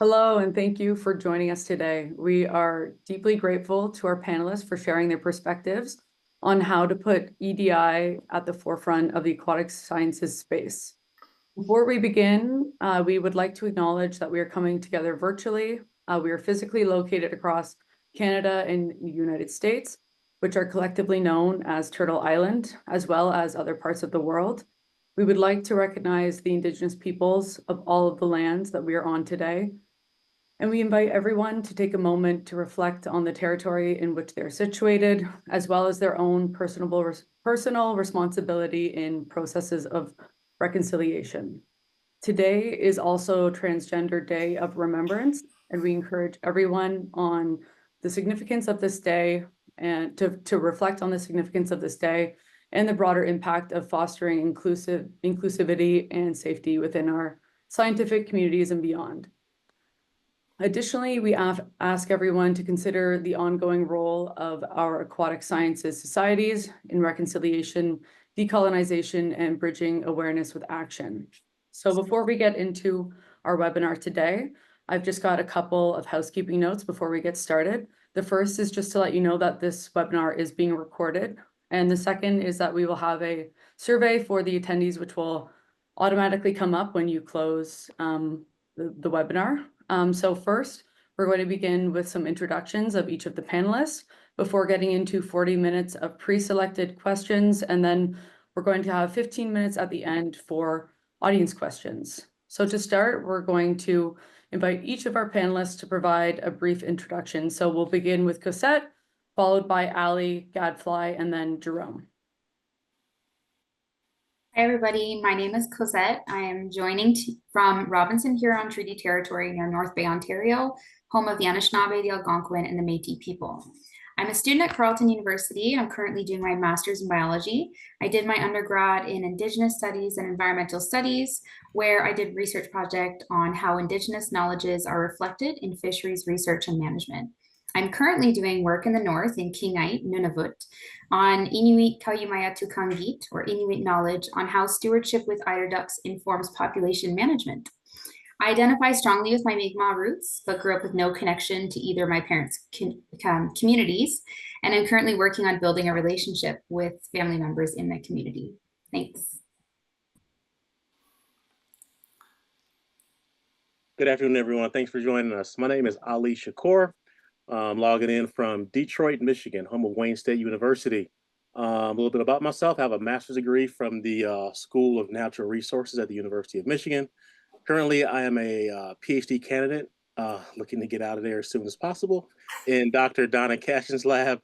Hello, and thank you for joining us today. We are deeply grateful to our panelists for sharing their perspectives on how to put EDI at the forefront of the aquatic sciences space. Before we begin, we would like to acknowledge that we are coming together virtually. We are physically located across Canada and the United States, which are collectively known as Turtle Island, as well as other parts of the world. We would like to recognize the Indigenous peoples of all of the lands that we are on today. And we invite everyone to take a moment to reflect on the territory in which they're situated, as well as their own personal responsibility in processes of reconciliation. Today is also Transgender Day of Remembrance, and we encourage everyone on the significance of this day and to reflect on the significance of this day and the broader impact of fostering inclusivity and safety within our scientific communities and beyond. Additionally, we ask everyone to consider the ongoing role of our aquatic sciences societies in reconciliation, decolonization, and bridging awareness with action. So before we get into our webinar today, I've just got a couple of housekeeping notes before we get started. The first is just to let you know that this webinar is being recorded. And the second is that we will have a survey for the attendees, which will automatically come up when you close the webinar. So first, we're going to begin with some introductions of each of the panelists before getting into 40 minutes of pre-selected questions. And then we're going to have 15 minutes at the end for audience questions. So to start, we're going to invite each of our panelists to provide a brief introduction. So we'll begin with Cosette, followed by Ali, Gadfly, and then Jerome. Hi, everybody. My name is Cosette. I am joining from Robinson Huron Treaty Territory near North Bay, Ontario, home of the Anishinaabe, the Algonquin, and the Métis people. I'm a student at Carleton University, and I'm currently doing my master's in biology. I did my undergrad in Indigenous Studies and Environmental Studies, where I did a research project on how Indigenous knowledges are reflected in fisheries research and management. I'm currently doing work in the north in Qinghai, Nunavut, on Inuit Kayumayatuqangit, or Inuit knowledge on how stewardship with eider ducks informs population management. I identify strongly with my Mi'kmaq roots, but grew up with no connection to either of my parents' communities, and I'm currently working on building a relationship with family members in the community. Thanks. Good afternoon, everyone. Thanks for joining us. My name is Ali Shakur. Logging in from Detroit, Michigan, home of Wayne State University. A little bit about myself. I have a master's degree from the School of Natural Resources at the University of Michigan. Currently, I am a PhD candidate, looking to get out of there as soon as possible, in Dr. Donna Cashin's lab,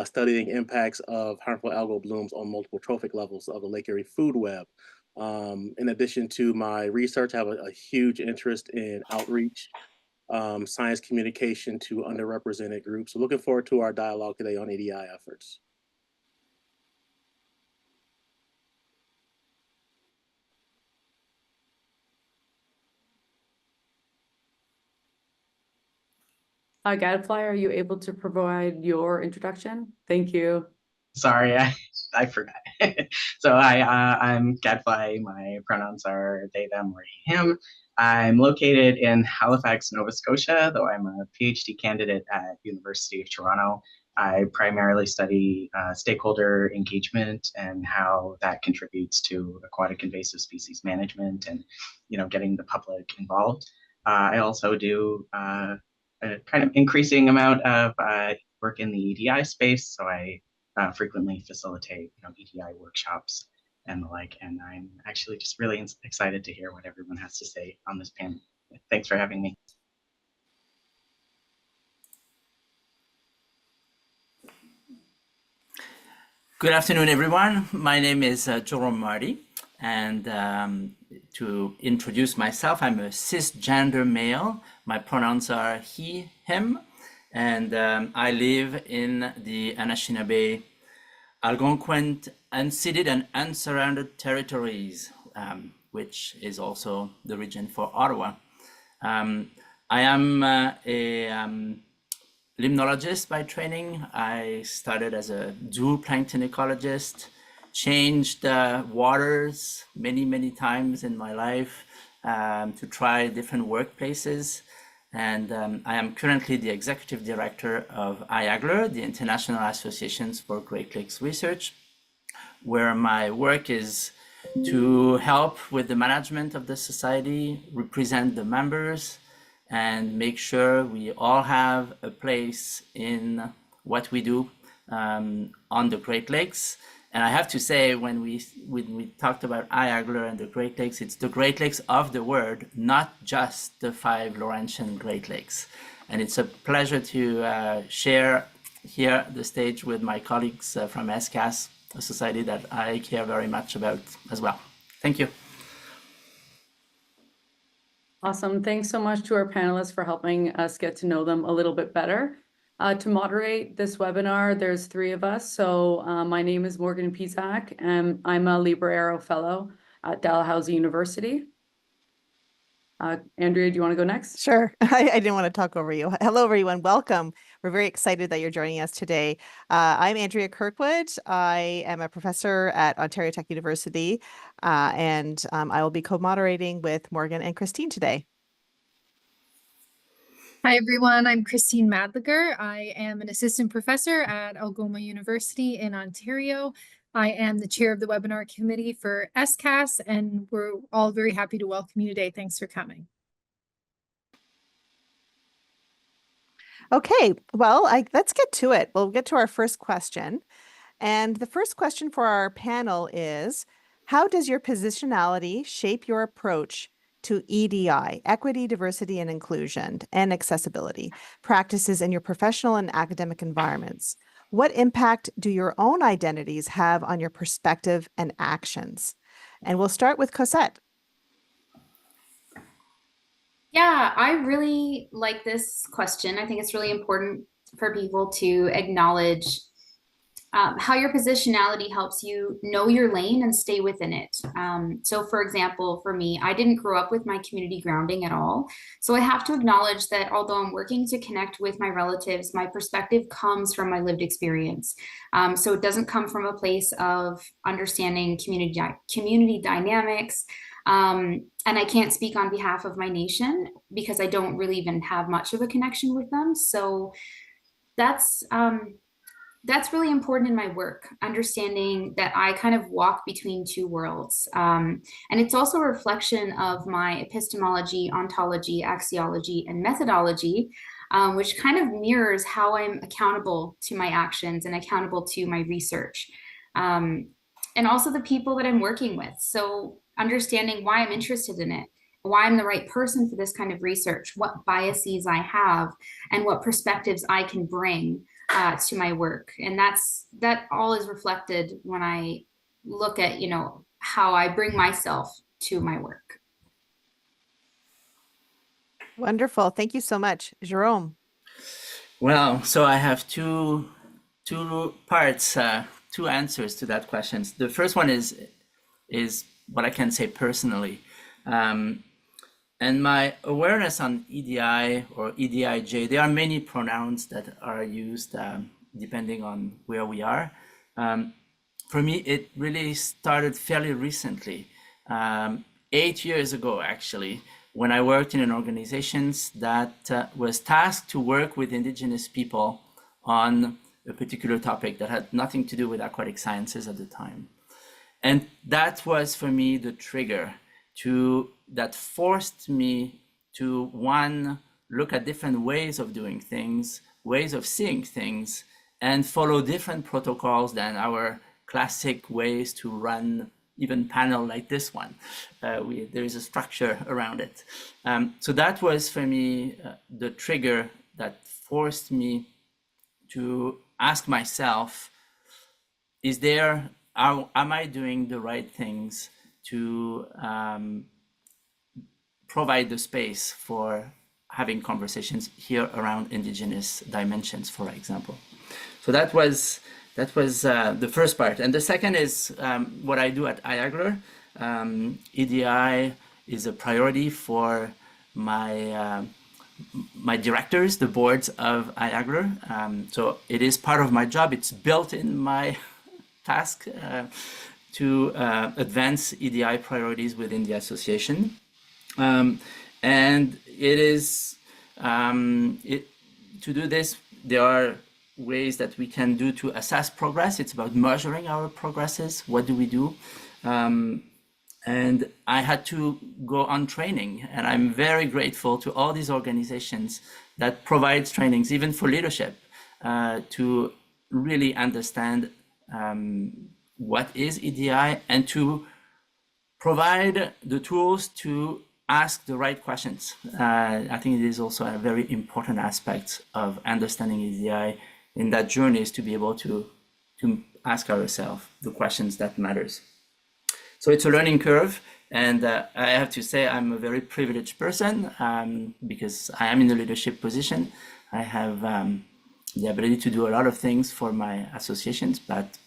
studying impacts of harmful algal blooms on multiple trophic levels of the Lake Erie food web. In addition to my research, I have a huge interest in outreach, science communication to underrepresented groups. So looking forward to our dialogue today on EDI efforts. Gadfly, are you able to provide your introduction? Thank you. Sorry, I forgot. So I'm Gadfly. My pronouns are they, them, or him. I'm located in Halifax, Nova Scotia, though I'm a PhD candidate at University of Toronto. I primarily study stakeholder engagement and how that contributes to aquatic invasive species management and, getting the public involved. I also do a kind of increasing amount of work in the EDI space, so I frequently facilitate EDI workshops and the like, and I'm actually just really excited to hear what everyone has to say on this panel. Thanks for having me. Good afternoon, everyone. My name is Jerome Marty, and to introduce myself, I'm a cisgender male. My pronouns are he, him, and I live in the Anishinaabe, Algonquin, unceded and unsurrounded territories, which is also the region for Ottawa. I am a limnologist by training. I started as a zooplankton ecologist, changed waters many times in my life to try different workplaces. and I am currently the Executive Director of IAGLR, the International Associations for Great Lakes Research, where my work is to help with the management of the society, represent the members, and make sure we all have a place in what we do on the Great Lakes. And I have to say, when we talked about IAGLR and the Great Lakes, it's the Great Lakes of the world, not just the 5 Laurentian Great Lakes. And it's a pleasure to share here the stage with my colleagues from SCAS, a society that I care very much about as well. Thank you. Awesome. Thanks so much to our panelists for helping us get to know them a little bit better. To moderate this webinar, there's 3 of us. So my name is Morgan Pizak, and I'm a Libra Aero Fellow at Dalhousie University. Andrea, do you want to go next? Sure. I didn't want to talk over you. Hello, everyone. Welcome. We're very excited that you're joining us today. I'm Andrea Kirkwood. I am a professor at Ontario Tech University, and I will be co-moderating with Morgan and Christine today. Hi, everyone. I'm Christine Madliger. I am an assistant professor at Algoma University in Ontario. I am the chair of the webinar committee for SCAS, and we're all very happy to welcome you today. Thanks for coming. Okay, well, let's get to it. We'll get to our first question. And the first question for our panel is, how does your positionality shape your approach to EDI, equity, diversity, and inclusion, and accessibility practices in your professional and academic environments? What impact do your own identities have on your perspective and actions? And we'll start with Cosette. Yeah, I really like this question. I think it's really important for people to acknowledge how your positionality helps you know your lane and stay within it. So for example, for me, I didn't grow up with my community grounding at all. So I have to acknowledge that although I'm working to connect with my relatives, my perspective comes from my lived experience. So it doesn't come from a place of understanding community dynamics. And I can't speak on behalf of my nation because I don't really even have much of a connection with them. So that's really important in my work, understanding that I kind of walk between 2 worlds. And it's also a reflection of my epistemology, ontology, axiology, and methodology, which kind of mirrors how I'm accountable to my actions and accountable to my research. And also the people that I'm working with. So understanding why I'm interested in it, why I'm the right person for this kind of research, what biases I have, and what perspectives I can bring to my work. And that all is reflected when I look at, how I bring myself to my work. Wonderful. Thank you so much. Jerome. Well, so I have two parts, 2 answers to that question. The first one is what I can say personally. And my awareness on EDI or EDIJ, there are many pronouns that are used depending on where we are. For me, it really started fairly recently, 8 years ago, actually, when I worked in an organization that was tasked to work with Indigenous people on a particular topic that had nothing to do with aquatic sciences at the time. And that was for me the trigger that forced me to, 1, look at different ways of doing things, ways of seeing things, and follow different protocols than our classic ways to run even panel like this one. There is a structure around it. So that was for me the trigger that forced me to ask myself, am I doing the right things to provide the space for having conversations here around Indigenous dimensions, for example. So that was the first part. And the second is what I do at IAGLR. EDI is a priority for my directors, the boards of IAGLR. So it is part of my job. It's built in my task to advance EDI priorities within the association. And it is To do this, there are ways that we can do to assess progress. It's about measuring our progresses. What do we do? And I had to go on training, and I'm very grateful to all these organizations that provide trainings, even for leadership, to really understand what is EDI and to provide the tools to ask the right questions. I think it is also a very important aspect of understanding EDI in that journey, is to be able to ask ourselves the questions that matters. So it's a learning curve, and I have to say I'm a very privileged person because I am in a leadership position. I have the ability to do a lot of things for my associations, but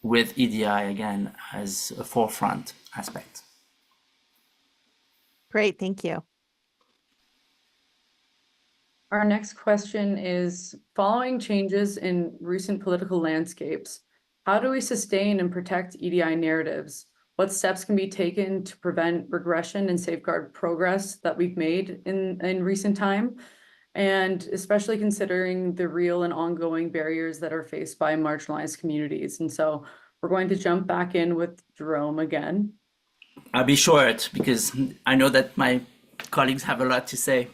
with EDI again as a forefront aspect. Great, thank you. Our next question is, following changes in recent political landscapes, how do we sustain and protect EDI narratives? What steps can be taken to prevent regression and safeguard progress that we've made in recent time? And especially considering the real and ongoing barriers that are faced by marginalized communities. And so we're going to jump back in with Jerome again. I'll be short because I know that my colleagues have a lot to say.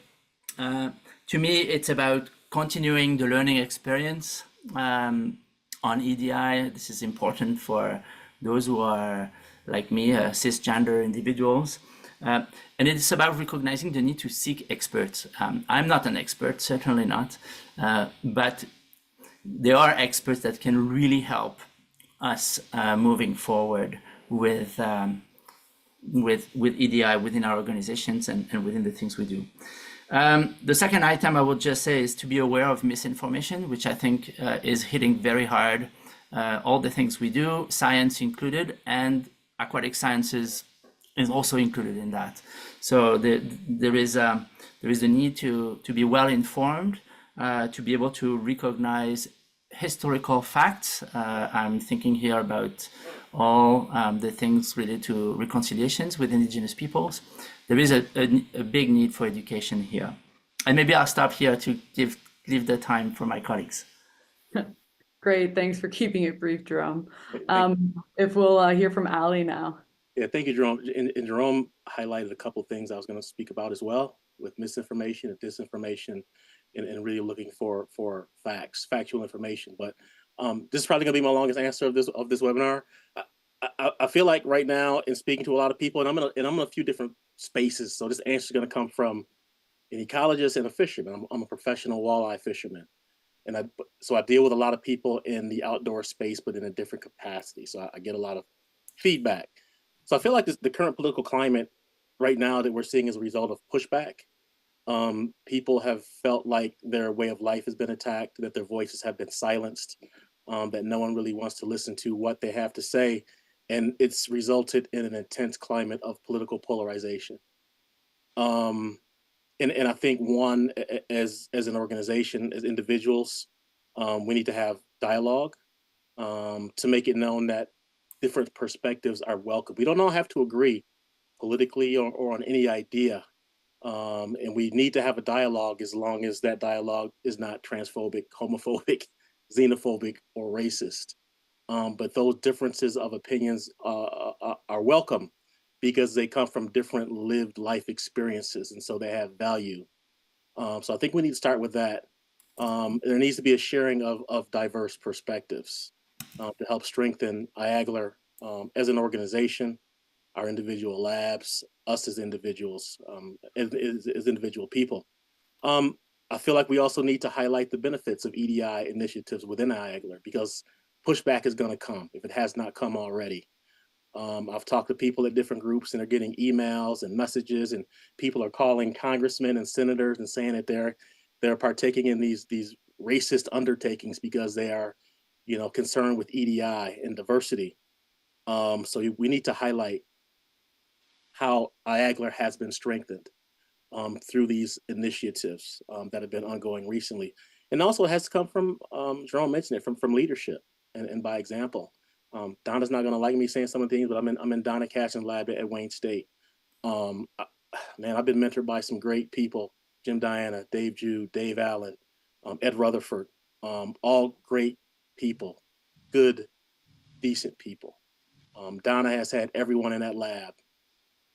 To me, it's about continuing the learning experience on EDI. This is important for those who are, like me, cisgender individuals. And it's about recognizing the need to seek experts. I'm not an expert, certainly not, but there are experts that can really help us moving forward with EDI within our organizations and within the things we do. The second item I would just say is to be aware of misinformation, which I think is hitting very hard all the things we do, science included, and aquatic sciences is also included in that. So there is a need to be well informed, to be able to recognize historical facts. I'm thinking here about all the things related to reconciliations with indigenous peoples. There is a big need for education here. And maybe I'll stop here to leave the time for my colleagues. Great, thanks for keeping it brief, Jerome. If we'll hear from Ali now. Yeah, thank you, Jerome. And Jerome highlighted a couple of things I was going to speak about as well, with misinformation and disinformation, and really looking for facts, factual information. But this is probably going to be my longest answer of this webinar. I feel like right now, in speaking to a lot of people, and I'm in a few different spaces, so this answer is going to come from an ecologist and a fisherman. I'm a professional walleye fisherman, and so I deal with a lot of people in the outdoor space, but in a different capacity. So I get a lot of feedback. So I feel like the current political climate right now that we're seeing as a result of pushback. People have felt like their way of life has been attacked, that their voices have been silenced, that no one really wants to listen to what they have to say. And it's resulted in an intense climate of political polarization. And I think as an organization, as individuals, we need to have dialogue to make it known that different perspectives are welcome. We don't all have to agree politically or on any idea. And we need to have a dialogue as long as that dialogue is not transphobic, homophobic, xenophobic, or racist. But those differences of opinions are welcome because they come from different lived life experiences, and so they have value. So I think we need to start with that. There needs to be a sharing of diverse perspectives to help strengthen IAGLR as an organization, our individual labs, us as individuals, as individual people. I feel like we also need to highlight the benefits of EDI initiatives within IAGLR because pushback is going to come if it has not come already. I've talked to people at different groups and they're getting emails and messages, and people are calling congressmen and senators and saying that they're partaking in these racist undertakings because they are, concerned with EDI and diversity. So we need to highlight how IAGLR has been strengthened through these initiatives that have been ongoing recently. And also it has to come from, Jerome mentioned it, from leadership and by example. Donna's not gonna like me saying some of the things, but I'm in Donna Cashin's lab at Wayne State. Man, I've been mentored by some great people Jim Diana, Dave Jude, Dave Allen, Ed Rutherford, all great people, good, decent people. Donna has had everyone in that lab,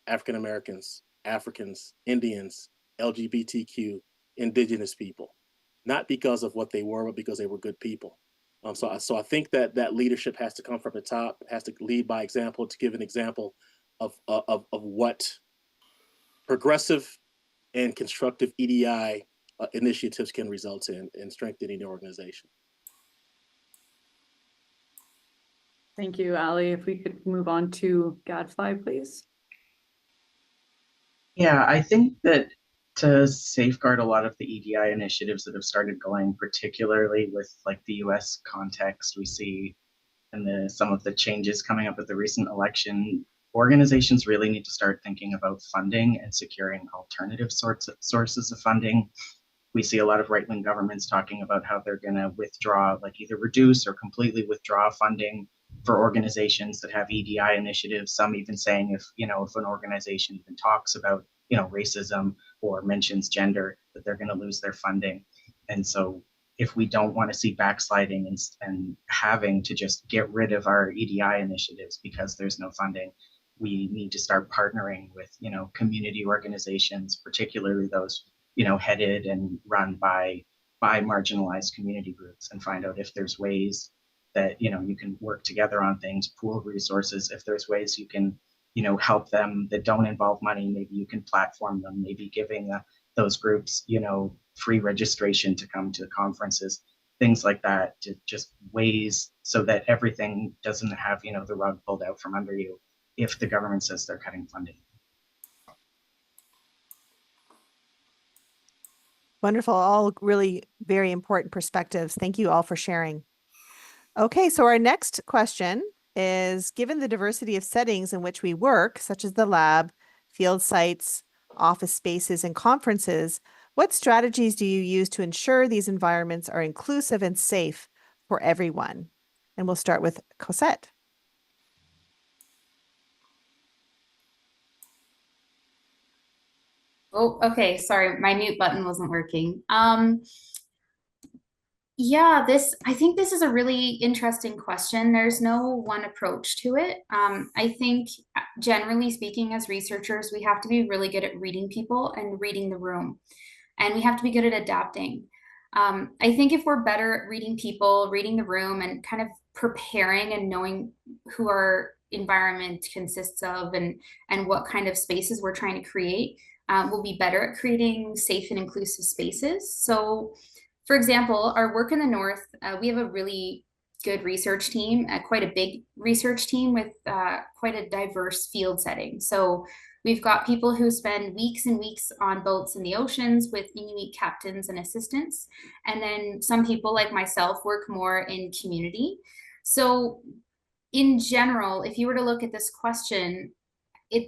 African Americans, Africans, Indians, LGBTQ, indigenous people, not because of what they were, but because they were good people. So I think that leadership has to come from the top, has to lead by example, to give an example of what progressive and constructive EDI initiatives can result in strengthening the organization. Thank you, Ali. If we could move on to Gadfly, please. Yeah, I think that to safeguard a lot of the EDI initiatives that have started going, particularly with like the US context we see and some of the changes coming up with the recent election, organizations really need to start thinking about funding and securing alternative sources of funding. We see a lot of right-wing governments talking about how they're going to withdraw, like either reduce or completely withdraw funding for organizations that have EDI initiatives. Some even saying if an organization even talks about, racism or mentions gender, that they're going to lose their funding. And so if we don't want to see backsliding and having to just get rid of our EDI initiatives because there's no funding, we need to start partnering with, community organizations, particularly those, headed and run by marginalized community groups, and find out if there's ways that, you can work together on things, pool resources. If there's ways you can, help them that don't involve money, maybe you can platform them, maybe giving those groups, free registration to come to conferences, things like that, to just ways so that everything doesn't have, the rug pulled out from under you if the government says they're cutting funding. Wonderful. All really very important perspectives. Thank you all for sharing. Okay, so our next question is, given the diversity of settings in which we work, such as the lab, field sites, office spaces, and conferences, what strategies do you use to ensure these environments are inclusive and safe for everyone? And we'll start with Cosette. Oh, okay. Sorry, my mute button wasn't working. Yeah, I think this is a really interesting question. There's no one approach to it. I think generally speaking, as researchers, we have to be really good at reading people and reading the room, and we have to be good at adapting. I think if we're better at reading people, reading the room, and kind of preparing and knowing who our environment consists of and what kind of spaces we're trying to create, we'll be better at creating safe and inclusive spaces. So, for example, our work in the North, we have a really good research team, quite a big research team with quite a diverse field setting. So we've got people who spend weeks and weeks on boats in the oceans with Inuit captains and assistants. And then some people like myself work more in community. So in general, if you were to look at this question,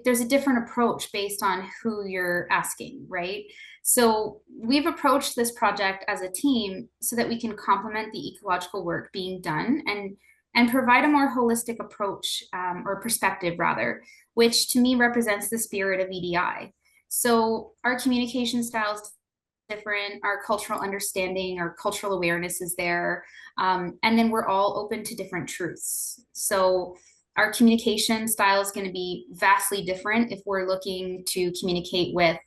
there's a different approach based on who you're asking, right? So we've approached this project as a team so that we can complement the ecological work being done and provide a more holistic approach or perspective rather, which to me represents the spirit of EDI. So our communication styles different, our cultural understanding, our cultural awareness is there, and then we're all open to different truths. So our communication style is going to be vastly different if we're looking to communicate with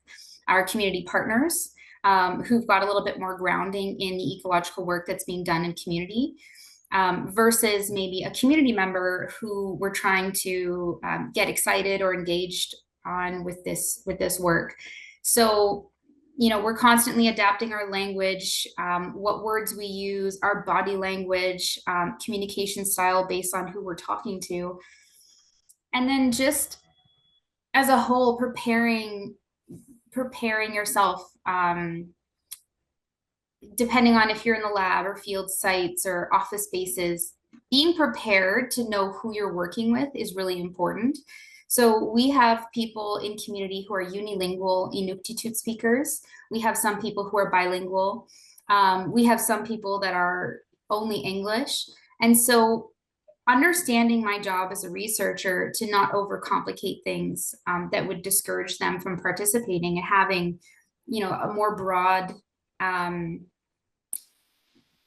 our community partners who've got a little bit more grounding in the ecological work that's being done in community versus maybe a community member who we're trying to get excited or engaged on with this work. So, we're constantly adapting our language, what words we use, our body language, communication style based on who we're talking to. And then just as a whole, preparing yourself, depending on if you're in the lab or field sites or office spaces, being prepared to know who you're working with is really important. So we have people in community who are unilingual Inuktitut speakers. We have some people who are bilingual. We have some people that are only English. And so understanding my job as a researcher to not overcomplicate things that would discourage them from participating and having a more broad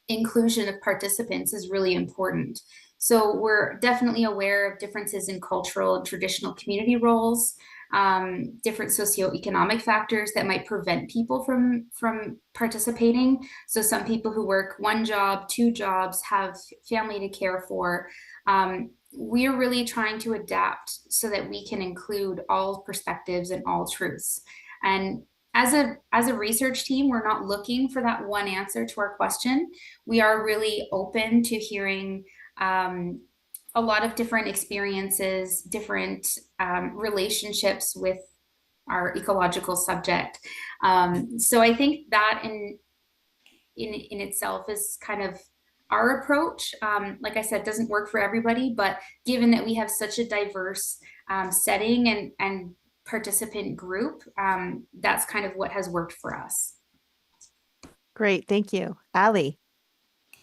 inclusion of participants is really important. So we're definitely aware of differences in cultural and traditional community roles, different socioeconomic factors that might prevent people from participating. So some people who work 1 job, 2 jobs, have family to care for. We're really trying to adapt so that we can include all perspectives and all truths. And as a research team, we're not looking for that one answer to our question. We are really open to hearing a lot of different experiences, different relationships with our ecological subject. So I think that in itself is kind of our approach. Like I said, doesn't work for everybody, but given that we have such a diverse setting and participant group, that's kind of what has worked for us. Great, thank you. Ali.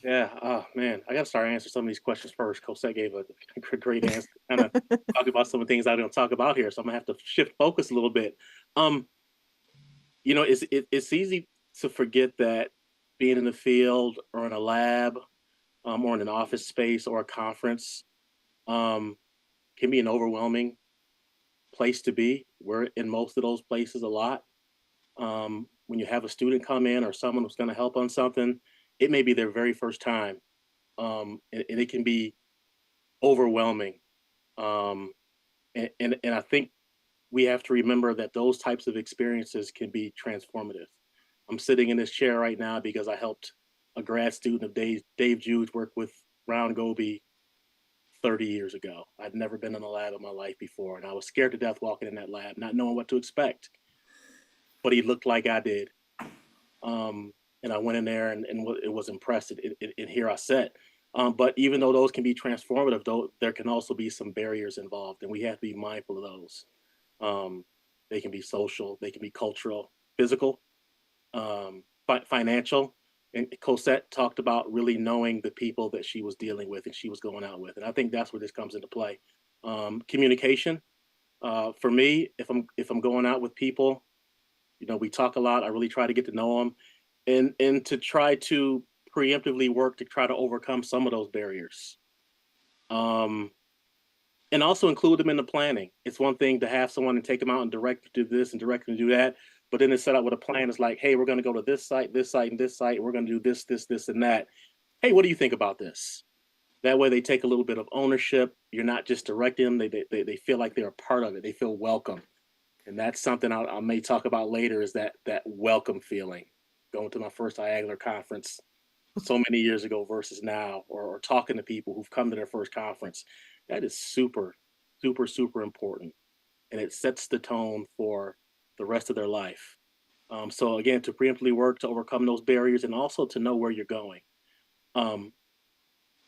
Yeah, oh man, I gotta start answering some of these questions first. Cosette gave a great answer, kind of talk about some of the things I don't talk about here, so I'm gonna have to shift focus a little bit. It's easy to forget that being in the field or in a lab, or in an office space or a conference, can be an overwhelming place to be. We're in most of those places a lot. When you have a student come in or someone who's going to help on something, it may be their very first time, and it can be overwhelming. And I think we have to remember that those types of experiences can be transformative. I'm sitting in this chair right now because I helped a grad student of Dave Jude's work with Round Goby 30 years ago. I'd never been in a lab in my life before, and I was scared to death walking in that lab, not knowing what to expect. But he looked like I did. And I went in there and it was impressive. And here I sat. But even though those can be transformative, though, there can also be some barriers involved, and we have to be mindful of those. They can be social, they can be cultural, physical, financial. And Cosette talked about really knowing the people that she was dealing with and she was going out with. And I think that's where this comes into play. Communication. For me, if I'm going out with people, we talk a lot. I really try to get to know them, and to try to preemptively work to try to overcome some of those barriers. And also include them in the planning. It's one thing to have someone and take them out and direct them to do this and direct them to do that, but then it's set up with a plan. It's like, hey, we're going to go to this site, and this site. We're going to do this, and that. Hey, what do you think about this? That way they take a little bit of ownership. You're not just directing them. They feel like they're a part of it. They feel welcome. And that's something I may talk about later, is that welcome feeling. Going to my first IAGLR conference so many years ago versus now, or talking to people who've come to their first conference. That is super, super, super important. And it sets the tone for the rest of their life. So again, to preemptively work to overcome those barriers and also to know where you're going.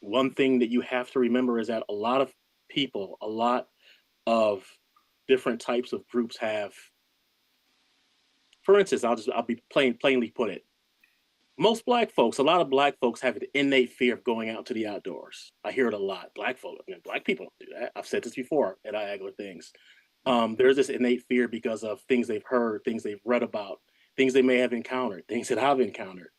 One thing that you have to remember is that a lot of people, a lot of different types of groups have, for instance, I'll be plainly put it. Most Black folks, a lot of Black folks have an innate fear of going out to the outdoors. I hear it a lot. Black people don't do that. I've said this before at IAGLR things. There's this innate fear because of things they've heard, things they've read about, things they may have encountered, things that I've encountered.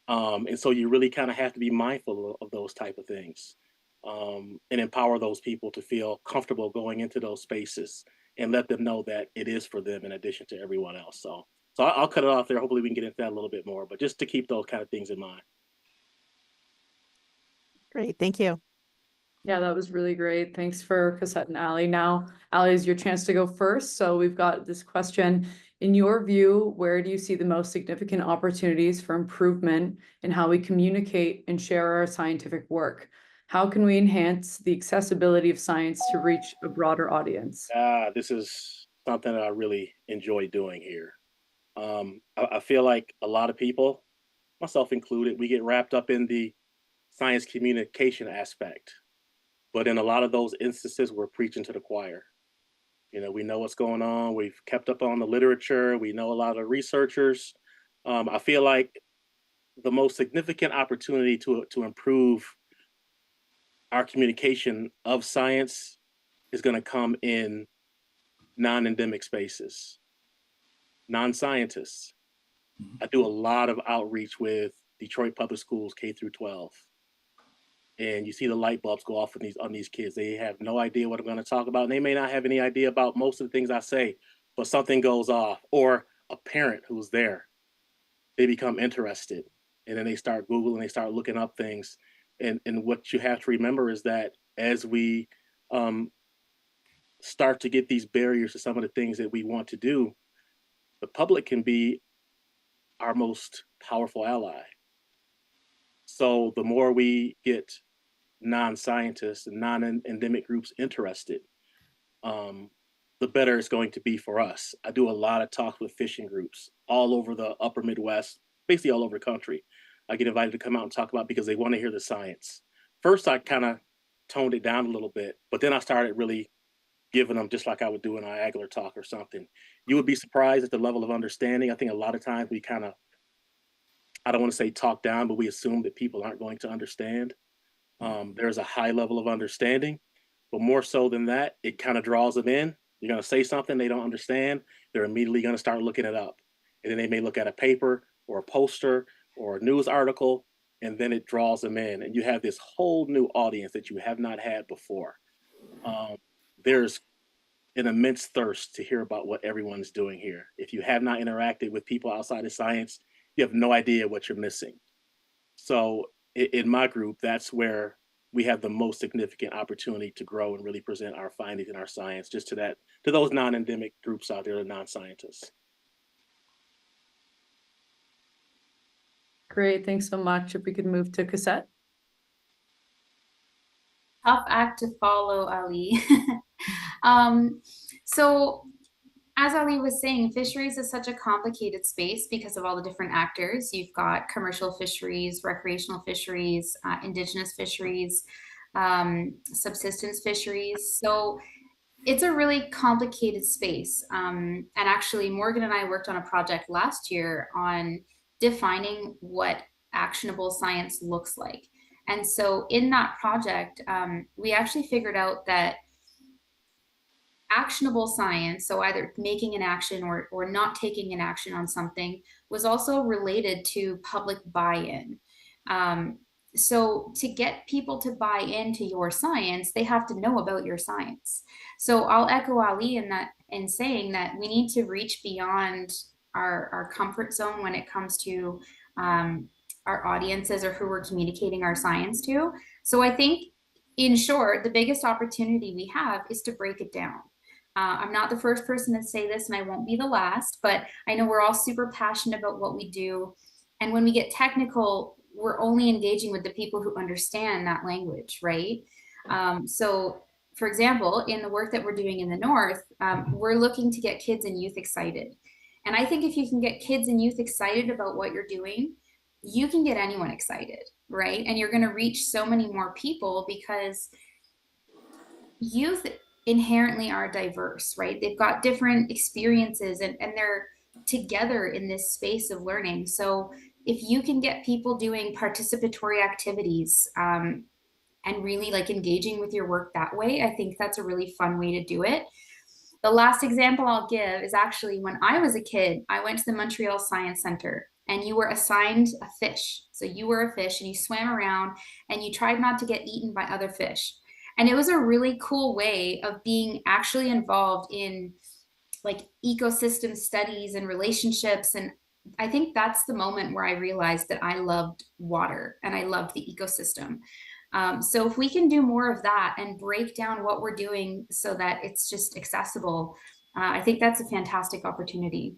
And so you really kind of have to be mindful of those type of things, and empower those people to feel comfortable going into those spaces and let them know that it is for them in addition to everyone else. So I'll cut it off there. Hopefully we can get into that a little bit more, but just to keep those kind of things in mind. Great, thank you. Yeah, that was really great. Thanks for Cosette and Ali. Now, Ali, is your chance to go first. So we've got this question. In your view, where do you see the most significant opportunities for improvement in how we communicate and share our scientific work? How can we enhance the accessibility of science to reach a broader audience? This is something that I really enjoy doing here. I feel like a lot of people, myself included, we get wrapped up in the science communication aspect. But in a lot of those instances, we're preaching to the choir. We know what's going on. We've kept up on the literature. We know a lot of researchers. I feel like the most significant opportunity to improve our communication of science is going to come in non-endemic spaces. Non-scientists, I do a lot of outreach with Detroit Public Schools K through 12. And you see the light bulbs go off on these kids. They have no idea what I'm going to talk about. And they may not have any idea about most of the things I say, but something goes off. Or a parent who's there, they become interested. And then they start Googling, they start looking up things. And what you have to remember is that as we start to get these barriers to some of the things that we want to do, the public can be our most powerful ally. So the more we get non-scientists and non-endemic groups interested, the better it's going to be for us. I do a lot of talks with fishing groups all over the upper Midwest, basically all over the country. I get invited to come out and talk about because they want to hear the science. First, I kind of toned it down a little bit, but then I started really giving them just like I would do an IAGLR talk or something. You would be surprised at the level of understanding. I think a lot of times we kind of, I don't want to say talk down, but we assume that people aren't going to understand. There's a high level of understanding, but more so than that, it kind of draws them in. You're going to say something they don't understand, they're immediately going to start looking it up. And then they may look at a paper or a poster or a news article, and then it draws them in. And you have this whole new audience that you have not had before. There's an immense thirst to hear about what everyone's doing here. If you have not interacted with people outside of science, you have no idea what you're missing. So in my group, that's where we have the most significant opportunity to grow and really present our findings and our science just to those non-endemic groups out there, the non-scientists. Great, thanks so much. If we could move to Cosette. Tough act to follow, Ali. So as Ali was saying, fisheries is such a complicated space because of all the different actors. You've got commercial fisheries, recreational fisheries, indigenous fisheries, subsistence fisheries. So it's a really complicated space. And actually, Morgan and I worked on a project last year on defining what actionable science looks like. And so in that project, we actually figured out that actionable science, so either making an action or not taking an action on something, was also related to public buy-in. So to get people to buy into your science, they have to know about your science. So I'll echo Ali in saying that we need to reach beyond our comfort zone when it comes to our audiences or who we're communicating our science to. So I think, in short, the biggest opportunity we have is to break it down. I'm not the first person to say this, and I won't be the last, but I know we're all super passionate about what we do. And when we get technical, we're only engaging with the people who understand that language, right? So, for example, in the work that we're doing in the North, we're looking to get kids and youth excited. And I think if you can get kids and youth excited about what you're doing, you can get anyone excited, right? And you're going to reach so many more people because youth inherently are diverse, right? They've got different experiences and they're together in this space of learning. So if you can get people doing participatory activities and really like engaging with your work that way, I think that's a really fun way to do it. The last example I'll give is actually when I was a kid, I went to the Montreal Science Center and you were assigned a fish. So you were a fish and you swam around and you tried not to get eaten by other fish. And it was a really cool way of being actually involved in like ecosystem studies and relationships. And I think that's the moment where I realized that I loved water and I loved the ecosystem. So if we can do more of that and break down what we're doing so that it's just accessible, I think that's a fantastic opportunity.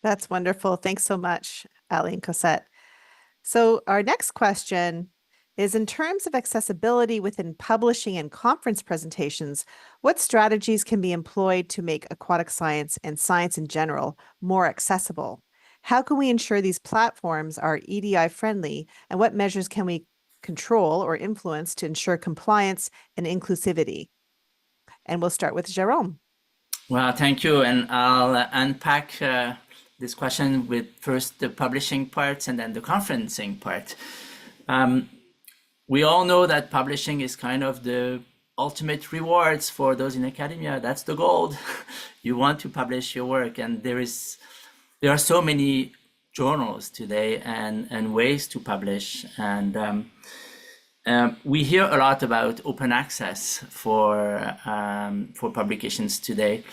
That's wonderful. Thanks so much, Ali and Cosette. So our next question is, in terms of accessibility within publishing and conference presentations, what strategies can be employed to make aquatic science and science in general more accessible? How can we ensure these platforms are EDI friendly, and what measures can we control or influence to ensure compliance and inclusivity? And we'll start with Jérôme. Well, thank you. And I'll unpack this question with first the publishing parts and then the conferencing part. We all know that publishing is kind of the ultimate rewards for those in academia. That's the goal. You want to publish your work, and there is there are so many journals today and ways to publish, and we hear a lot about open access for publications today.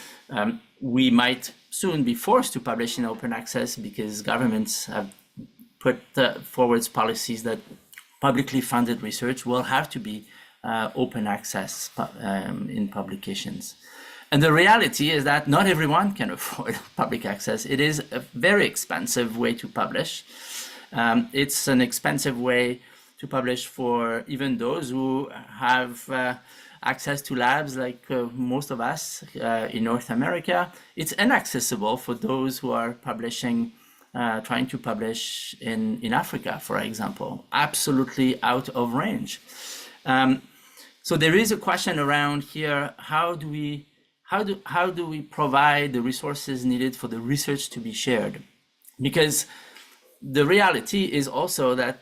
We might soon be forced to publish in open access because governments have put forward policies that publicly funded research will have to be open access in publications. And the reality is that not everyone can afford public access. It is a very expensive way to publish. It's an expensive way to publish for even those who have access to labs like most of us in North America. It's inaccessible for those who are publishing, trying to publish in Africa, for example, absolutely out of range. So there is a question around here: how do we provide the resources needed for the research to be shared? Because the reality is also that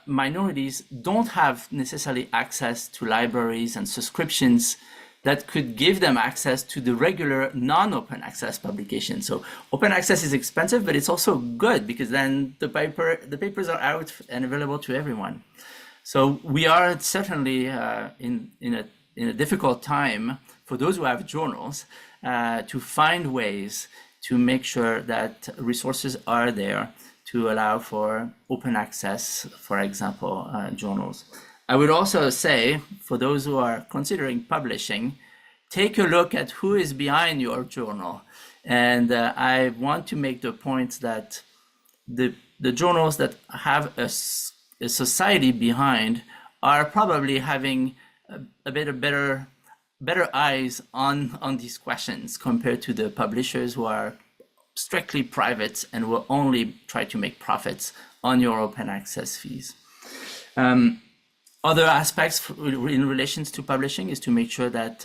minorities don't have necessarily access to libraries and subscriptions that could give them access to the regular non-open access publication. So open access is expensive, but it's also good because then the papers are out and available to everyone. So we are certainly in a difficult time for those who have journals to find ways to make sure that resources are there to allow for open access, for example, journals. I would also say, for those who are considering publishing, take a look at who is behind your journal. And I want to make the point that the journals that have a society behind are probably having a bit of better eyes on these questions compared to the publishers who are strictly private and will only try to make profits on your open access fees. Other aspects in relations to publishing is to make sure that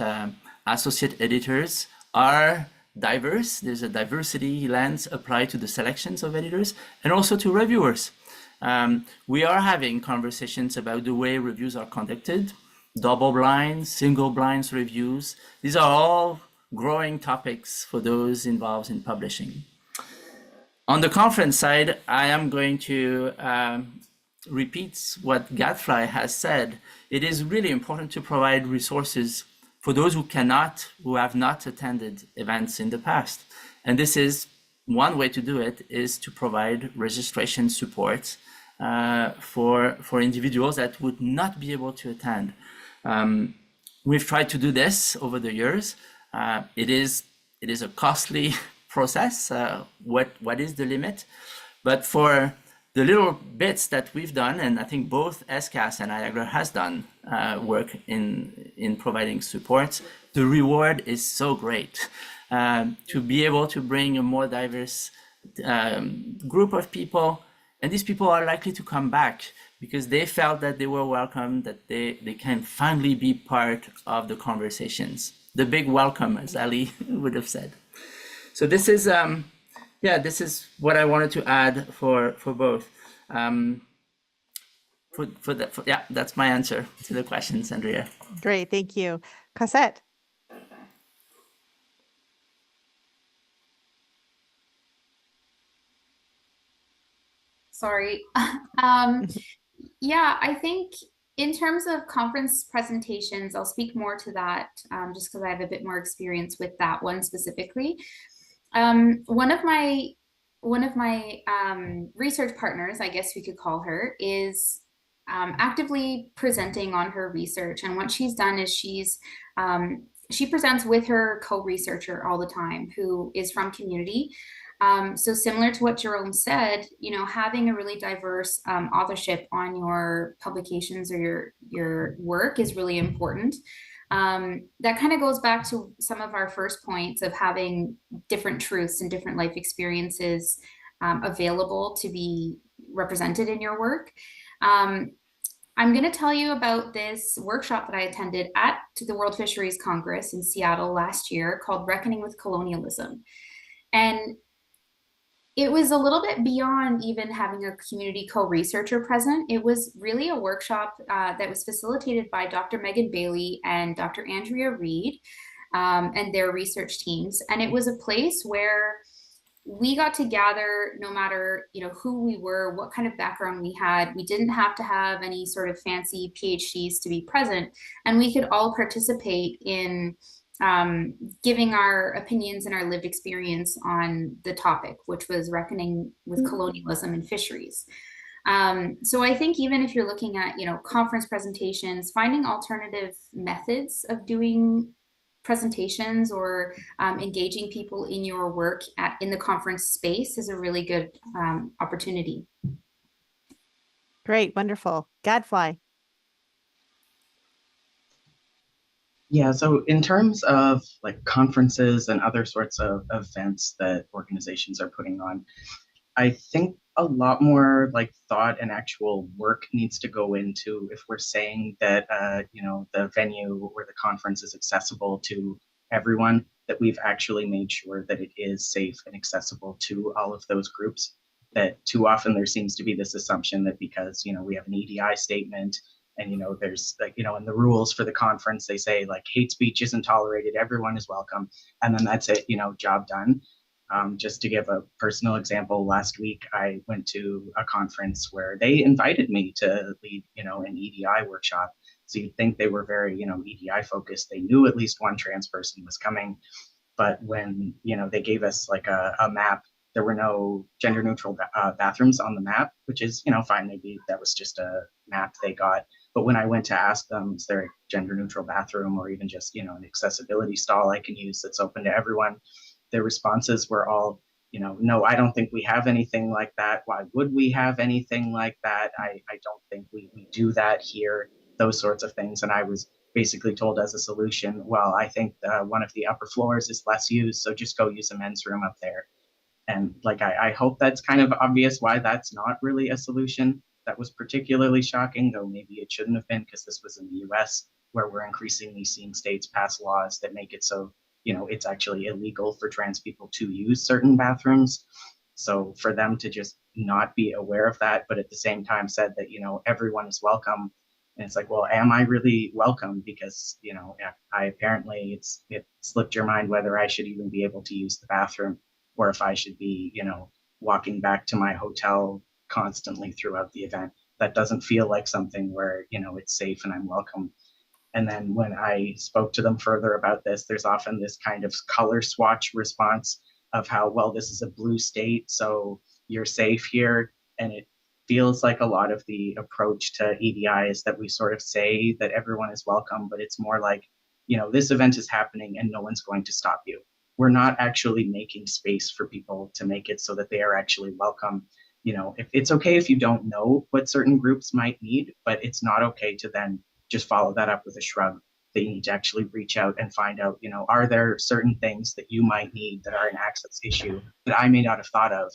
associate editors are diverse. There's a diversity lens applied to the selections of editors and also to reviewers. We are having conversations about the way reviews are conducted, double blind, single blind reviews. These are all growing topics for those involved in publishing. On the conference side, I am going to repeat what Gadfly has said. It is really important to provide resources for those who have not attended events in the past. And this is one way to do it, is to provide registration support for individuals that would not be able to attend. We've tried to do this over the years. It is a costly process. What is the limit? But for the little bits that we've done, and I think both SCAS and IAGLR has done work in providing support, the reward is so great. To be able to bring a more diverse group of people, and these people are likely to come back because they felt that they were welcome, that they can finally be part of the conversations. The big welcome, as Ali would have said. So this is, this is what I wanted to add for both. That's my answer to the questions, Andrea. Great, thank you. Cosette. Sorry. Yeah, I think in terms of conference presentations, I'll speak more to that just because I have a bit more experience with that one specifically. One of my research partners, I guess we could call her, is actively presenting on her research. And what she's done is she presents with her co-researcher all the time, who is from community. So similar to what Jerome said, having a really diverse authorship on your publications or your work is really important. That kind of goes back to some of our first points of having different truths and different life experiences available to be represented in your work. I'm going to tell you about this workshop that I attended at the World Fisheries Congress in Seattle last year called Reckoning with Colonialism. And it was a little bit beyond even having a community co-researcher present. It was really a workshop that was facilitated by Dr. Megan Bailey and Dr. Andrea Reed and their research teams. And it was a place where we got to gather no matter, you know, who we were, what kind of background we had. We didn't have to have any sort of fancy PhDs to be present, and we could all participate in giving our opinions and our lived experience on the topic, which was reckoning with colonialism and fisheries. So I think even if you're looking at, you know, conference presentations, finding alternative methods of doing presentations or engaging people in your work in the conference space is a really good opportunity. Great, wonderful. Gadfly. Yeah, so in terms of like conferences and other sorts of events that organizations are putting on, I think a lot more like thought and actual work needs to go into if we're saying that you know, the venue or the conference is accessible to everyone, that we've actually made sure that it is safe and accessible to all of those groups. That too often there seems to be this assumption that because, you know, we have an EDI statement and, you know, there's like, you know, in the rules for the conference, they say like hate speech isn't tolerated, everyone is welcome. And then that's it, you know, job done. Just to give a personal example, last week I went to a conference where they invited me to lead, you know, an EDI workshop. So you'd think they were very, you know, EDI focused. They knew at least one trans person was coming. But when, you know, they gave us like a map, there were no gender neutral bathrooms on the map, which is, you know, fine. Maybe that was just a map they got. But when I went to ask them, is there a gender neutral bathroom or even just, you know, an accessibility stall I can use that's open to everyone? Their responses were all, you know, no, I don't think we have anything like that. Why would we have anything like that? I don't think we do that here, those sorts of things. And I was basically told as a solution, well, I think one of the upper floors is less used, so just go use a men's room up there. And like, I hope that's kind of obvious why that's not really a solution. That was particularly shocking, though maybe it shouldn't have been, because this was in the US, where we're increasingly seeing states pass laws that make it so, you know, it's actually illegal for trans people to use certain bathrooms. So for them to just not be aware of that, but at the same time said that, you know, everyone is welcome. And it's like, well, am I really welcome? Because, you know, I apparently it slipped your mind whether I should even be able to use the bathroom, or if I should be, you know, walking back to my hotel constantly throughout the event. That doesn't feel like something where, you know, it's safe and I'm welcome. And then when I spoke to them further about this, there's often this kind of color swatch response of how, well, this is a blue state, so you're safe here. And it feels like a lot of the approach to EDI is that we sort of say that everyone is welcome, but it's more like, you know, this event is happening and no one's going to stop you. We're not actually making space for people to make it so that they are actually welcome. You know, if it's okay if you don't know what certain groups might need, but it's not okay to then just follow that up with a shrug. They need to actually reach out and find out, you know, are there certain things that you might need that are an access issue that I may not have thought of,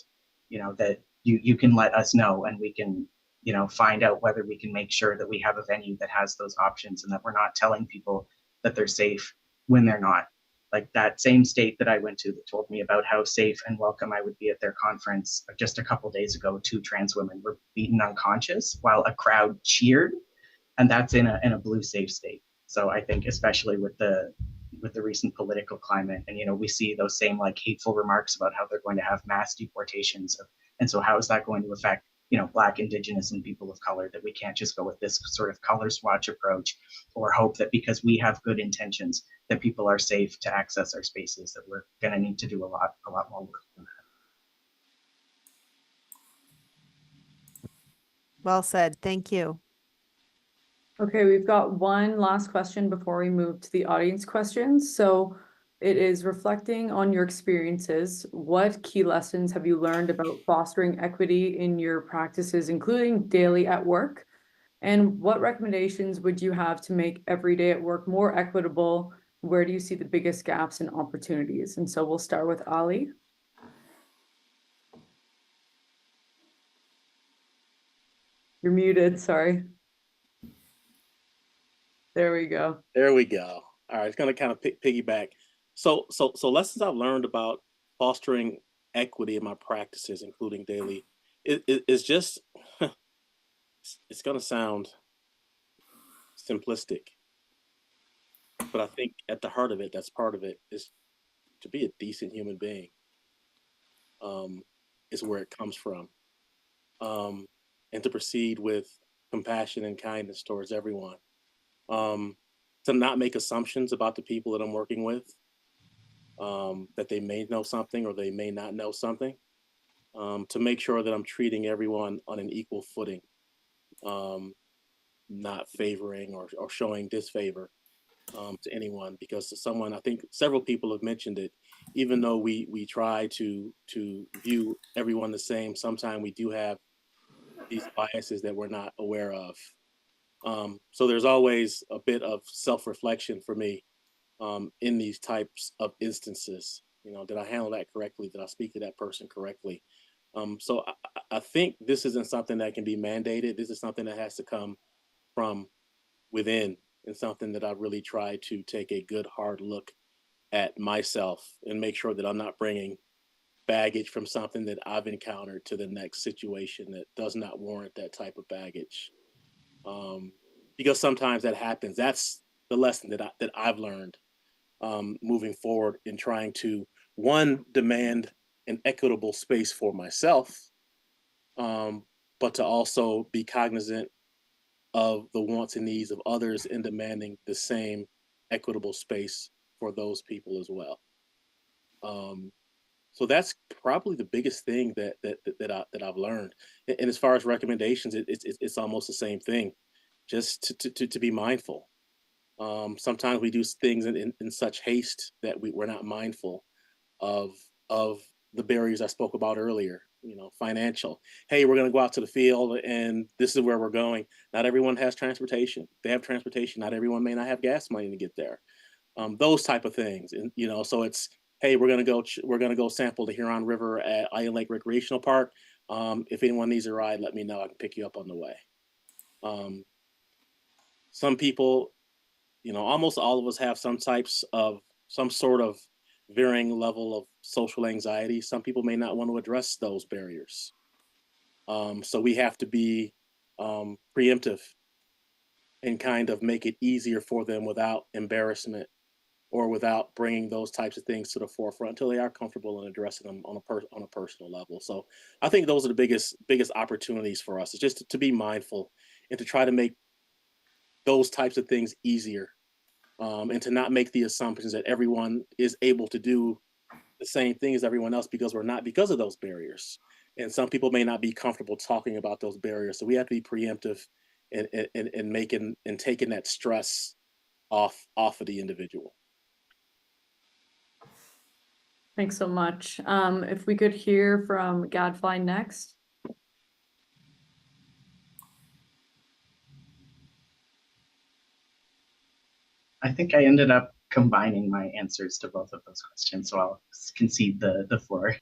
you know, that you can let us know, and we can, you know, find out whether we can make sure that we have a venue that has those options and that we're not telling people that they're safe when they're not. Like that same state that I went to that told me about how safe and welcome I would be at their conference, just a couple days ago, 2 trans women were beaten unconscious while a crowd cheered, and that's in a blue safe state. So I think especially with the recent political climate, and, you know, we see those same like hateful remarks about how they're going to have mass deportations of, and so how is that going to affect, you know, Black, Indigenous, and people of color, that we can't just go with this sort of color swatch approach or hope that because we have good intentions that people are safe to access our spaces, that we're going to need to do a lot more work than that. Well said. Thank you. Okay, we've got one last question before we move to the audience questions. So it is reflecting on your experiences. What key lessons have you learned about fostering equity in your practices, including daily at work? And what recommendations would you have to make every day at work more equitable? Where do you see the biggest gaps and opportunities? And so we'll start with Ali. You're muted, sorry. There we go. There we go. All right, it's gonna kind of piggyback. So lessons I've learned about fostering equity in my practices, including daily, is just it's gonna sound simplistic, but I think at the heart of it, that's part of it, is to be a decent human being. is where it comes from. And to proceed with compassion and kindness towards everyone. To not make assumptions about the people that I'm working with, that they may know something or they may not know something. To make sure that I'm treating everyone on an equal footing, not favoring or showing disfavor to anyone, because to someone, I think several people have mentioned it, even though we try to view everyone the same, sometimes we do have these biases that we're not aware of. So there's always a bit of self-reflection for me in these types of instances. You know, did I handle that correctly? Did I speak to that person correctly? So I think this isn't something that can be mandated. This is something that has to come from within, and something that I really try to take a good hard look at myself and make sure that I'm not bringing baggage from something that I've encountered to the next situation that does not warrant that type of baggage. Because sometimes that happens. That's the lesson that I've learned moving forward in trying to, one, demand an equitable space for myself, but to also be cognizant of the wants and needs of others in demanding the same equitable space for those people as well. So that's probably the biggest thing that I've learned. And as far as recommendations, it's almost the same thing. Just to be mindful. Sometimes we do things in such haste that we're not mindful of the barriers I spoke about earlier. You know, financial. Hey, we're going to go out to the field and this is where we're going. Not everyone has transportation. They have transportation. Not everyone may not have gas money to get there. Those type of things. And, you know, so it's, hey, we're going to go sample the Huron River at Island Lake Recreational Park. If anyone needs a ride, let me know. I can pick you up on the way. Some people, you know, almost all of us have some sort of varying level of social anxiety. Some people may not want to address those barriers. So we have to be preemptive and kind of make it easier for them without embarrassment or without bringing those types of things to the forefront until they are comfortable in addressing them on a personal level. So I think those are the biggest opportunities for us, is just to be mindful and to try to make those types of things easier, and to not make the assumptions that everyone is able to do the same thing as everyone else, because we're not, because of those barriers. And some people may not be comfortable talking about those barriers. So we have to be preemptive and making and taking that stress off of the individual. Thanks so much. If we could hear from Gadfly next. I think I ended up combining my answers to both of those questions, so I'll concede the floor.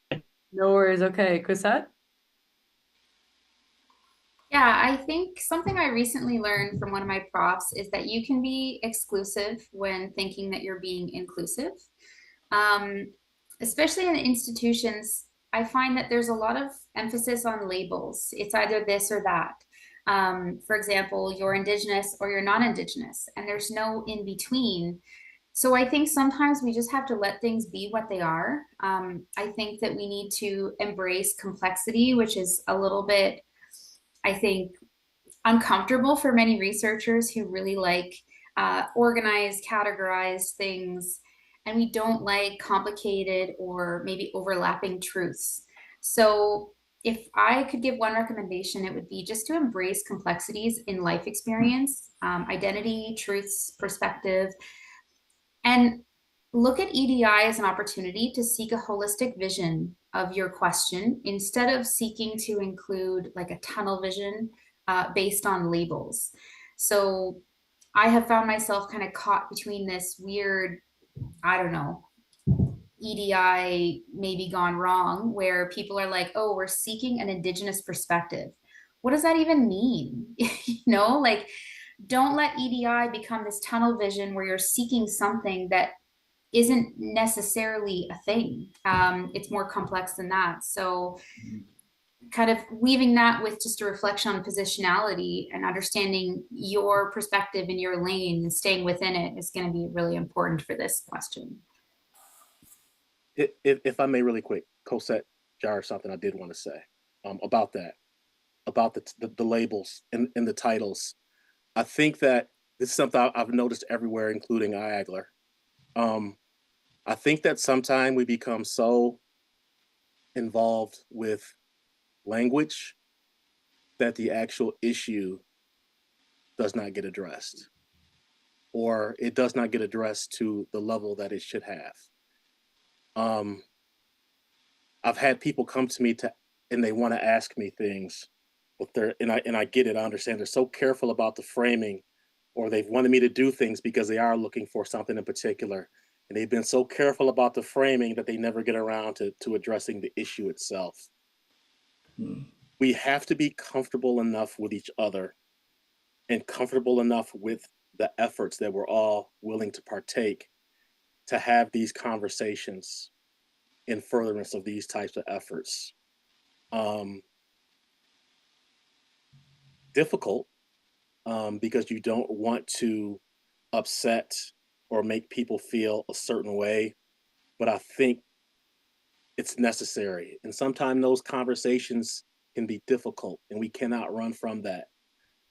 No worries. Okay, Cosette? Yeah, I think something I recently learned from one of my profs is that you can be exclusive when thinking that you're being inclusive. Especially in institutions, I find that there's a lot of emphasis on labels. It's either this or that. For example, you're Indigenous or you're non-Indigenous, and there's no in between. So I think sometimes we just have to let things be what they are. I think that we need to embrace complexity, which is a little bit, I think, uncomfortable for many researchers who really like organize, categorize things, and we don't like complicated or maybe overlapping truths. So if I could give one recommendation, it would be just to embrace complexities in life experience, identity, truths, perspective, and look at EDI as an opportunity to seek a holistic vision of your question instead of seeking to include like a tunnel vision based on labels. So I have found myself kind of caught between this weird, I don't know, EDI maybe gone wrong, where people are like, oh, we're seeking an Indigenous perspective. What does that even mean? You know, like, don't let EDI become this tunnel vision where you're seeking something that isn't necessarily a thing. It's more complex than that. So kind of weaving that with just a reflection on positionality and understanding your perspective in your lane and staying within it is going to be really important for this question. If I may, really quick, Cosette, jar something I did want to say about that, about the labels and the titles. I think that this is something I've noticed everywhere, including IAGLR. I think that sometimes we become so involved with language that the actual issue does not get addressed, or it does not get addressed to the level that it should have. I've had people come to me and they want to ask me things, but I get it. I understand they're so careful about the framing, or they've wanted me to do things because they are looking for something in particular, and they've been so careful about the framing that they never get around to addressing the issue itself. We have to be comfortable enough with each other and comfortable enough with the efforts that we're all willing to partake to have these conversations in furtherance of these types of efforts. Difficult because you don't want to upset or make people feel a certain way, but I think it's necessary. And sometimes those conversations can be difficult, and we cannot run from that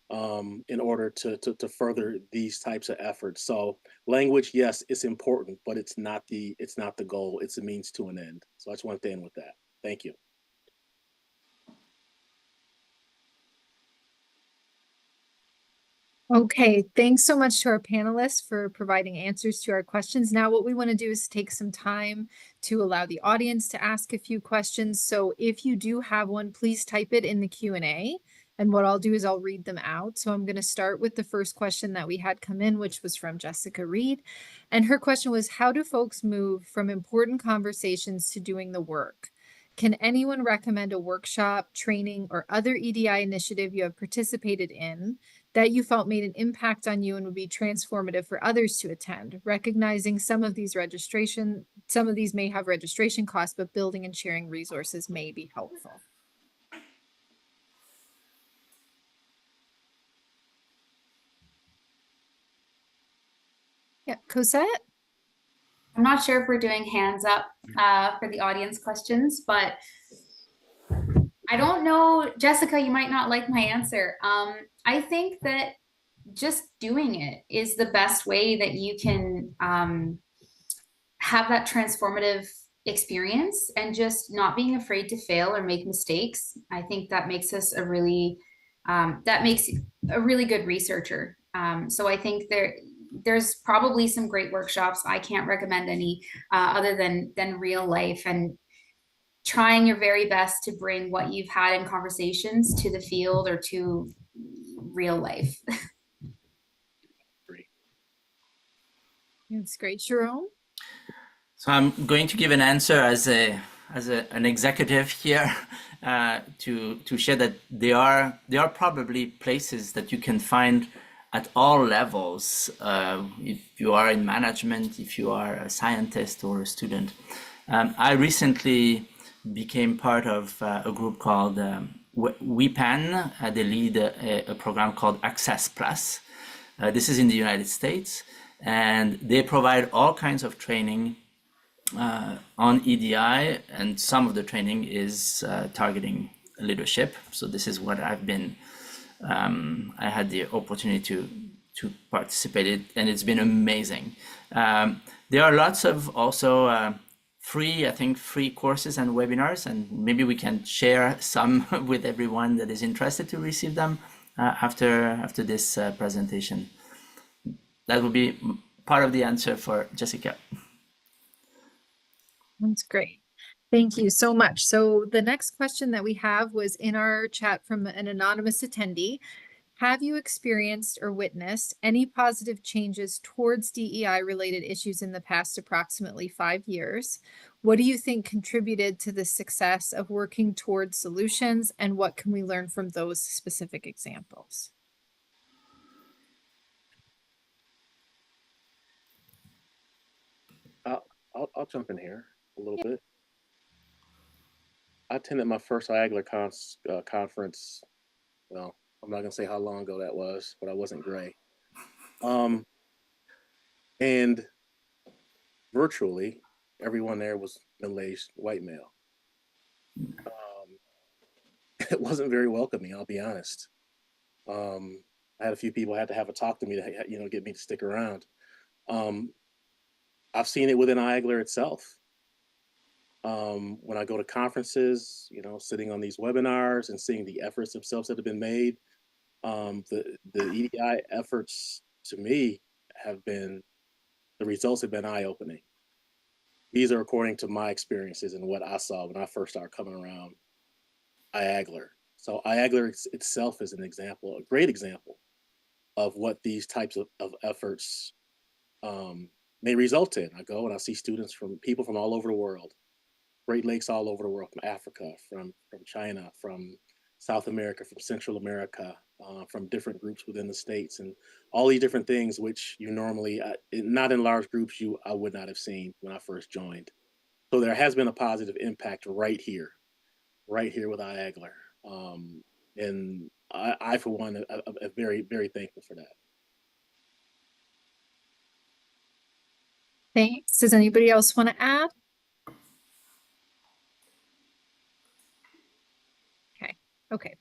in order to further these types of efforts. So language, yes, it's important, but it's not the goal. It's a means to an end. So I just want to end with that. Thank you. Okay, thanks so much to our panelists for providing answers to our questions. Now, what we want to do is take some time to allow the audience to ask a few questions. So if you do have one, please type it in the Q&A. And what I'll do is I'll read them out. So I'm going to start with the first question that we had come in, which was from Jessica Reed. And her question was, how do folks move from important conversations to doing the work? Can anyone recommend a workshop, training, or other EDI initiative you have participated in that you felt made an impact on you and would be transformative for others to attend? Recognizing some of these may have registration costs, but building and sharing resources may be helpful. Yeah, Cosette? I'm not sure if we're doing hands up for the audience questions, but I don't know, Jessica, you might not like my answer. I think that just doing it is the best way that you can have that transformative experience, and just not being afraid to fail or make mistakes. I think that makes us a really good researcher. So I think there's probably some great workshops. I can't recommend any other than real life, and trying your very best to bring what you've had in conversations to the field or to real life. That's great. Jerome? So I'm going to give an answer as an executive here to share that there are probably places that you can find at all levels. If you are in management, if you are a scientist or a student. I recently became part of a group called WePan. They lead a program called Access Plus. This is in the United States, and they provide all kinds of training on EDI, and some of the training is targeting leadership. So this is what I've been, I had the opportunity to participate in, and it's been amazing. There are lots of also free courses and webinars, and maybe we can share some with everyone that is interested to receive them after this presentation. That will be part of the answer for Jessica. That's great. Thank you so much. So the next question that we have was in our chat from an anonymous attendee. Have you experienced or witnessed any positive changes towards DEI related issues in the past approximately 5 years? What do you think contributed to the success of working towards solutions, and what can we learn from those specific examples? I'll jump in here a little bit. I attended my first IAGLR conference. Well, I'm not gonna say how long ago that was, but I wasn't gray. And virtually everyone there was middle-aged white male. it wasn't very welcoming, I'll be honest. I had a few people had to have a talk to me to, get me to stick around. I've seen it within IAGLR itself. When I go to conferences, sitting on these webinars and seeing the efforts themselves that have been made, the EDI efforts to me the results have been eye-opening. These are according to my experiences and what I saw when I first started coming around IAGLR. So IAGLR itself is an example, a great example of what these types of efforts may result in. I go and I see people from all over the world, Great Lakes all over the world, from Africa, from China, from South America, from Central America, from different groups within the States, and all these different things which you normally, not in large groups, I would not have seen when I first joined. So there has been a positive impact right here with IAGLR. And I for one, am very, very thankful for that. Thanks. Does anybody else want to add? Okay.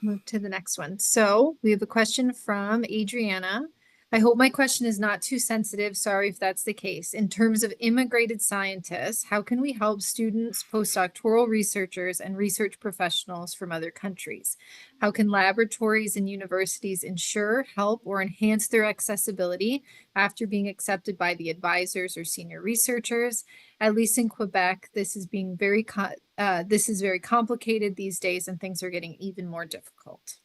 Move to the next one. So we have a question from Adriana. I hope my question is not too sensitive. Sorry if that's the case. In terms of immigrated scientists, how can we help students, postdoctoral researchers, and research professionals from other countries? How can laboratories and universities ensure, help, or enhance their accessibility after being accepted by the advisors or senior researchers? At least in Quebec, this is very complicated these days, and things are getting even more difficult.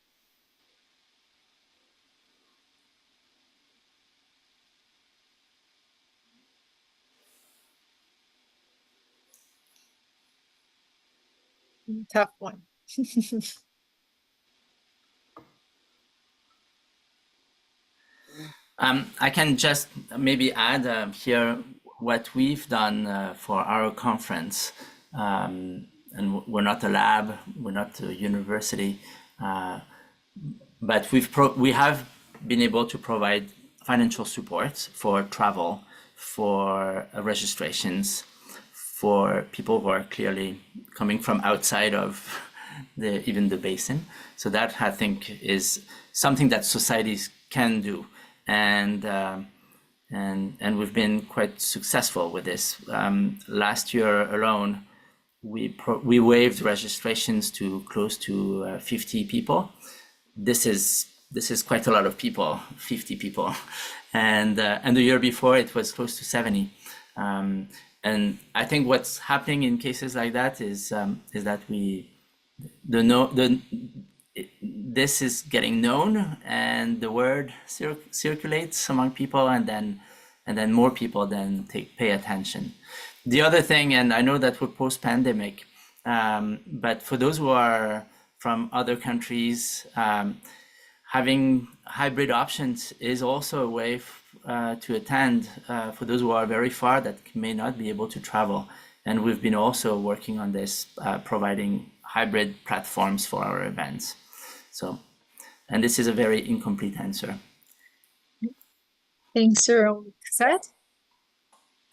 Tough one. I can just maybe add here what we've done for our conference. And we're not a lab, we're not a university, but we have been able to provide financial support for travel, for registrations, for people who are clearly coming from outside of even the basin. So that, I think, is something that societies can do, and we've been quite successful with this. Last year alone, we waived registrations to close to 50 people. This is quite a lot of people, 50 people, and the year before it was close to 70. And I think what's happening in cases like that is that this is getting known, and the word circulates among people, and then more people then pay attention. The other thing, and I know that we're post-pandemic, but for those who are from other countries, having hybrid options is also a way to attend for those who are very far that may not be able to travel. And we've been also working on this, providing hybrid platforms for our events. So, and this is a very incomplete answer. Thanks, Cosette.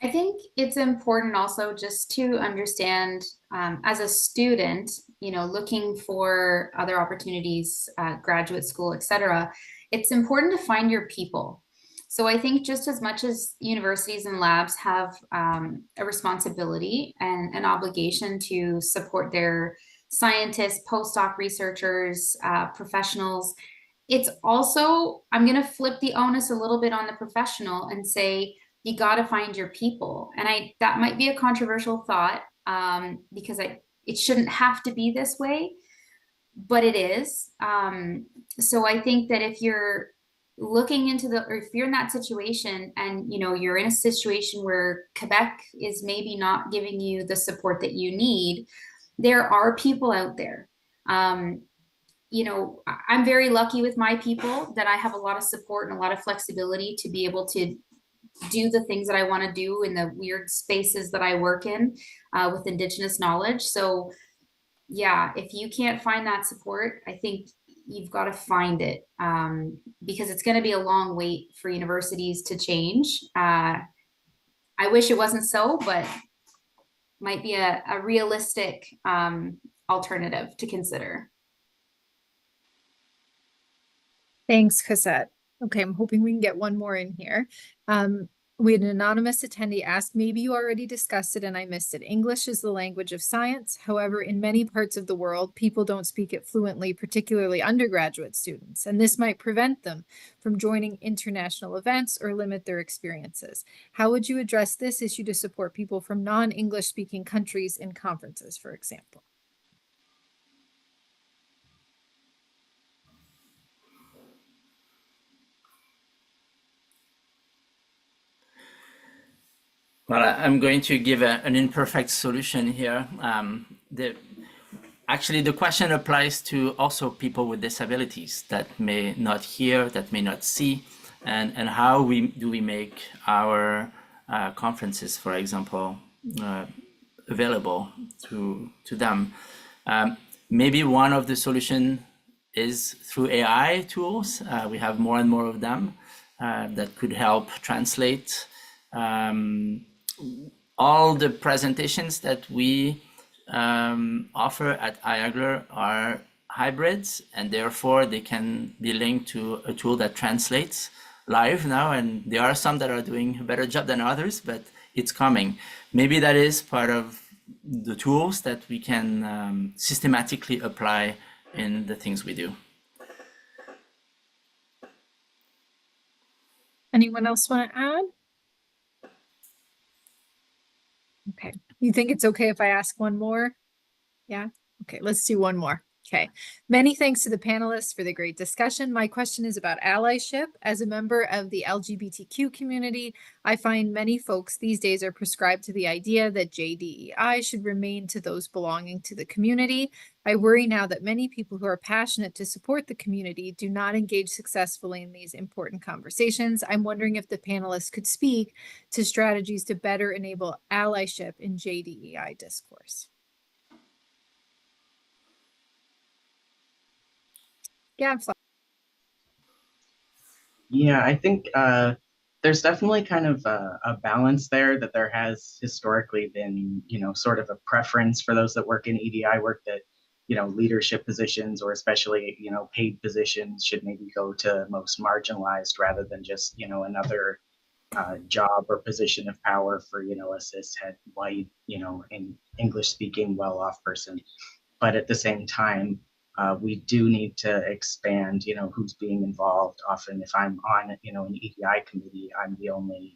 I think it's important also just to understand, as a student, looking for other opportunities, graduate school, etc. It's important to find your people. So I think just as much as universities and labs have a responsibility and an obligation to support their scientists, postdoc researchers, professionals, it's also, I'm going to flip the onus a little bit on the professional and say, you got to find your people. And that might be a controversial thought, because it shouldn't have to be this way, but it is. So I think that if you're looking into or if you're in that situation and you're in a situation where Quebec is maybe not giving you the support that you need, there are people out there. I'm very lucky with my people that I have a lot of support and a lot of flexibility to be able to do the things that I want to do in the weird spaces that I work in with Indigenous knowledge. So yeah, if you can't find that support, I think you've got to find it, because it's going to be a long wait for universities to change. I wish it wasn't so, but might be a realistic alternative to consider. Thanks, Cosette. Okay, I'm hoping we can get one more in here. We had an anonymous attendee ask, maybe you already discussed it and I missed it. English is the language of science. However, in many parts of the world, people don't speak it fluently, particularly undergraduate students, and this might prevent them from joining international events or limit their experiences. How would you address this issue to support people from non-English speaking countries in conferences, for example? Well, I'm going to give an imperfect solution here. Actually, the question applies to also people with disabilities that may not hear, that may not see, and how do we make our conferences, for example, available to them. Maybe one of the solution is through AI tools. We have more and more of them that could help translate all the presentations that we offer at IAGLR are hybrids, and therefore they can be linked to a tool that translates live now. And there are some that are doing a better job than others, but it's coming. Maybe that is part of the tools that we can systematically apply in the things we do. Anyone else want to add? Okay. You think it's okay if I ask one more? Yeah. Okay, let's do one more. Okay. Many thanks to the panelists for the great discussion. My question is about allyship. As a member of the LGBTQ community, I find many folks these days are prescribed to the idea that JDEI should remain to those belonging to the community. I worry now that many people who are passionate to support the community do not engage successfully in these important conversations. I'm wondering if the panelists could speak to strategies to better enable allyship in JDEI discourse. Yeah, Yeah, I think there's definitely kind of a balance there, that there has historically been, sort of a preference for those that work in EDI work that, leadership positions, or especially, paid positions, should maybe go to most marginalized rather than just, another job or position of power for, a cishet white, in English speaking, well-off person. But at the same time, we do need to expand, who's being involved. Often if I'm on, an EDI committee, I'm the only,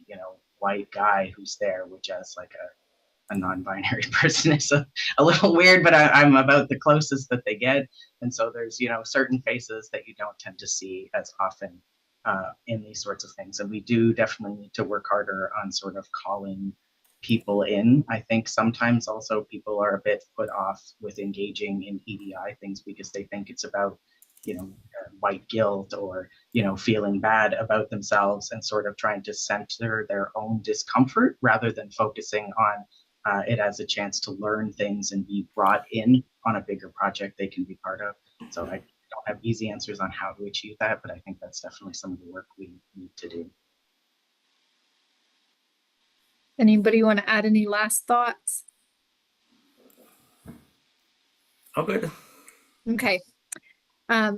white guy who's there, which as like a non-binary person is a little weird, but I'm about the closest that they get. And so there's, certain faces that you don't tend to see as often in these sorts of things. And we do definitely need to work harder on sort of calling people in. I think sometimes also people are a bit put off with engaging in EDI things because they think it's about, white guilt or, feeling bad about themselves and sort of trying to center their own discomfort rather than focusing on it as a chance to learn things and be brought in on a bigger project they can be part of. So I don't have easy answers on how to achieve that, but I think that's definitely some of the work we need to do. Anybody want to add any last thoughts? Oh, good. Okay.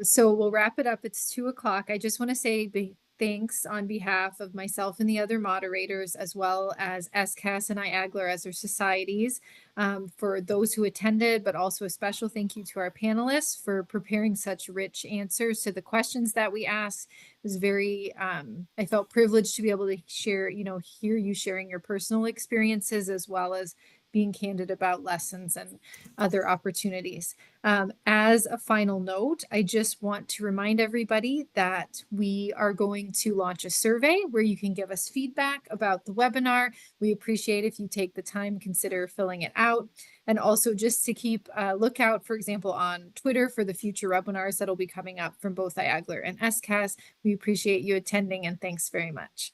So we'll wrap it up. It's 2 o'clock. I just want to say big thanks on behalf of myself and the other moderators, as well as SCAS and IAGLR as their societies, for those who attended, but also a special thank you to our panelists for preparing such rich answers to the questions that we asked. It was very, I felt privileged to be able to share, hear you sharing your personal experiences, as well as being candid about lessons and other opportunities. As a final note, I just want to remind everybody that we are going to launch a survey where you can give us feedback about the webinar. We appreciate if you take the time, consider filling it out. And also just to keep a lookout, for example, on Twitter for the future webinars that'll be coming up from both IAGLR and SCAS. We appreciate you attending, and thanks very much.